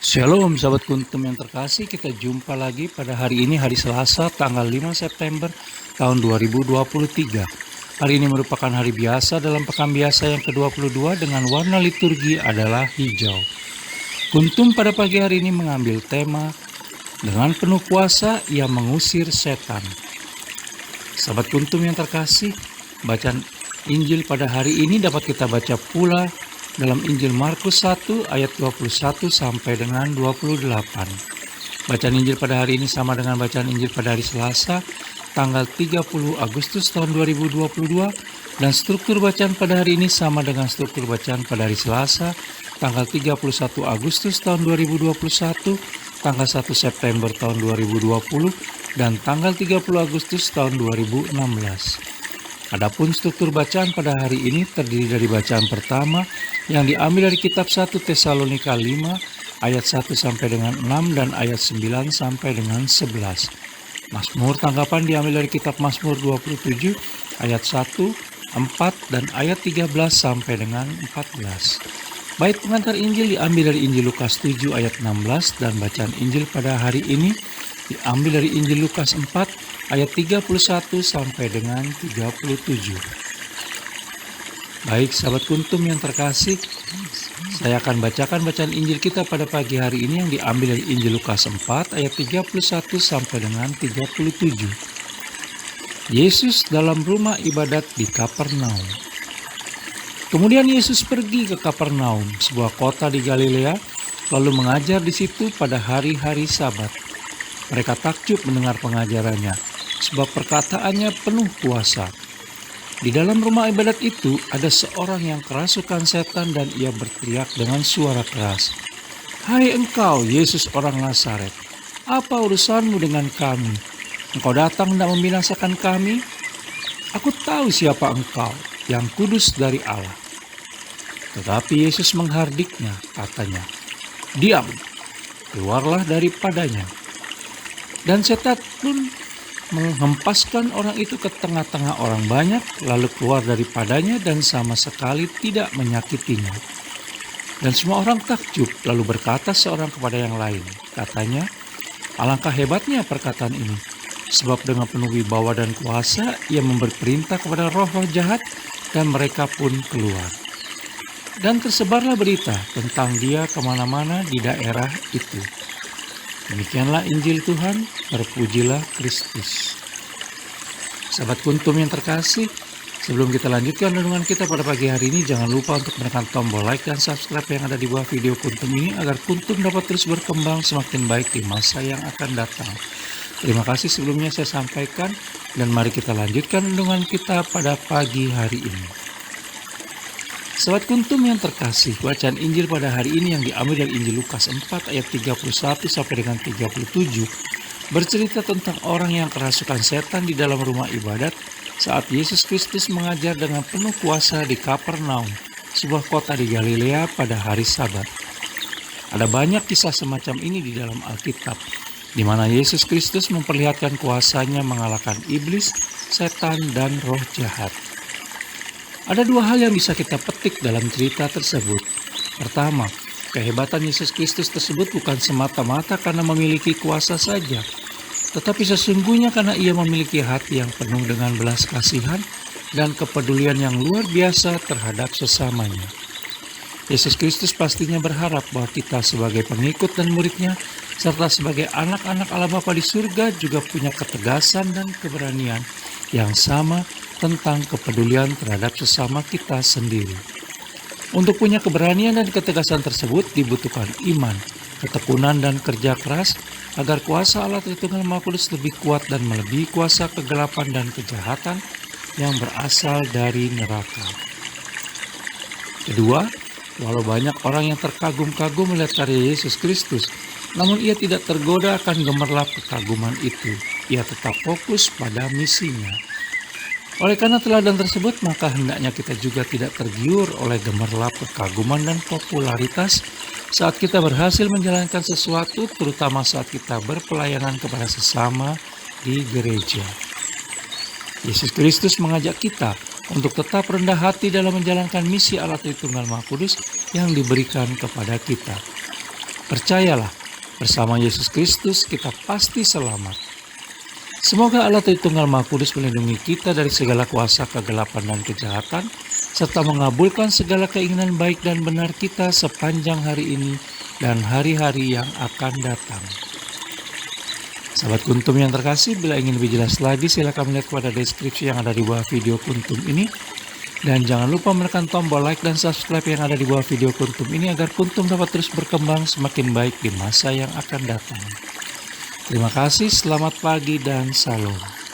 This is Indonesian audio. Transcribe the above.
Shalom sahabat kuntum yang terkasih, kita jumpa lagi pada hari ini, hari Selasa tanggal 5 September tahun 2023. Hari ini merupakan hari biasa dalam pekan biasa yang ke-22 dengan warna liturgi adalah hijau. Kuntum pada pagi hari ini mengambil tema dengan penuh kuasa ia mengusir setan. Sahabat kuntum yang terkasih, bacaan Injil pada hari ini dapat kita baca pula dalam Injil Markus 1 ayat 21 sampai dengan 28. Bacaan Injil pada hari ini sama dengan bacaan Injil pada hari Selasa tanggal 30 Agustus tahun 2022, dan struktur bacaan pada hari ini sama dengan struktur bacaan pada hari Selasa tanggal 31 Agustus tahun 2021, tanggal 1 September tahun 2020, dan tanggal 30 Agustus tahun 2016. Adapun struktur bacaan pada hari ini terdiri dari bacaan pertama yang diambil dari kitab 1 Tesalonika 5 ayat 1 sampai dengan 6 dan ayat 9 sampai dengan 11. Mazmur tanggapan diambil dari kitab Mazmur 27 ayat 1, 4 dan ayat 13 sampai dengan 14. Bait pengantar Injil diambil dari Injil Lukas 7 ayat 16 dan bacaan Injil pada hari ini diambil dari Injil Lukas 4 ayat 31 sampai dengan 37. Baik sahabat kuntum yang terkasih, saya akan bacakan bacaan Injil kita pada pagi hari ini yang diambil dari Injil Lukas 4 ayat 31 sampai dengan 37. Yesus dalam rumah ibadat di Kapernaum. Kemudian Yesus pergi ke Kapernaum, sebuah kota di Galilea, lalu mengajar di situ pada hari-hari Sabat. Mereka takjub mendengar pengajarannya, sebab perkataannya penuh kuasa. Di dalam rumah ibadat itu ada seorang yang kerasukan setan dan ia berteriak dengan suara keras, "Hai engkau, Yesus orang Nazaret, apa urusanmu dengan kami? Engkau datang hendak membinasakan kami? Aku tahu siapa engkau, yang kudus dari Allah." Tetapi Yesus menghardiknya, katanya, "Diam, keluarlah daripadanya." Dan setan pun menghempaskan orang itu ke tengah-tengah orang banyak, lalu keluar daripadanya dan sama sekali tidak menyakitinya. Dan semua orang takjub, lalu berkata seorang kepada yang lain, katanya, "Alangkah hebatnya perkataan ini, sebab dengan penuh wibawa dan kuasa ia memberi perintah kepada roh-roh jahat, dan mereka pun keluar." Dan tersebarlah berita tentang dia kemana-mana di daerah itu. Demikianlah Injil Tuhan, terpujilah Kristus. Sahabat kuntum yang terkasih, sebelum kita lanjutkan renungan kita pada pagi hari ini, jangan lupa untuk menekan tombol like dan subscribe yang ada di bawah video kuntum ini agar kuntum dapat terus berkembang semakin baik di masa yang akan datang. Terima kasih sebelumnya saya sampaikan, dan mari kita lanjutkan renungan kita pada pagi hari ini. Sahabat kuntum yang terkasih, bacaan Injil pada hari ini yang diambil dari Injil Lukas 4 ayat 31 sampai dengan 37 bercerita tentang orang yang kerasukan setan di dalam rumah ibadat saat Yesus Kristus mengajar dengan penuh kuasa di Kapernaum, sebuah kota di Galilea pada hari Sabat. Ada banyak kisah semacam ini di dalam Alkitab, di mana Yesus Kristus memperlihatkan kuasanya mengalahkan iblis, setan, dan roh jahat. Ada dua hal yang bisa kita petik dalam cerita tersebut. Pertama, kehebatan Yesus Kristus tersebut bukan semata-mata karena memiliki kuasa saja, tetapi sesungguhnya karena ia memiliki hati yang penuh dengan belas kasihan dan kepedulian yang luar biasa terhadap sesamanya. Yesus Kristus pastinya berharap bahwa kita sebagai pengikut dan murid-Nya, serta sebagai anak-anak Allah Bapa di surga juga punya ketegasan dan keberanian yang sama tentang kepedulian terhadap sesama kita sendiri. Untuk punya keberanian dan ketegasan tersebut dibutuhkan iman, ketekunan, dan kerja keras agar kuasa Allah Tritunggal Maha Kudus lebih kuat dan melebihi kuasa kegelapan dan kejahatan yang berasal dari neraka. Kedua, walau banyak orang yang terkagum-kagum melihat karya Yesus Kristus, namun ia tidak tergoda akan gemerlap kekaguman itu. Ia tetap fokus pada misinya. Oleh karena teladan tersebut, maka hendaknya kita juga tidak tergiur oleh gemerlap kekaguman dan popularitas saat kita berhasil menjalankan sesuatu, terutama saat kita berpelayanan kepada sesama di gereja. Yesus Kristus mengajak kita untuk tetap rendah hati dalam menjalankan misi Allah Tritunggal Maha Kudus yang diberikan kepada kita. Percayalah, bersama Yesus Kristus kita pasti selamat. Semoga Allah Tritunggal Maha Kudus melindungi kita dari segala kuasa kegelapan dan kejahatan, serta mengabulkan segala keinginan baik dan benar kita sepanjang hari ini dan hari-hari yang akan datang. Sahabat Kuntum yang terkasih, bila ingin lebih jelas lagi silakan melihat pada deskripsi yang ada di bawah video Kuntum ini. Dan jangan lupa menekan tombol like dan subscribe yang ada di bawah video Kuntum ini agar Kuntum dapat terus berkembang semakin baik di masa yang akan datang. Terima kasih, selamat pagi dan salam.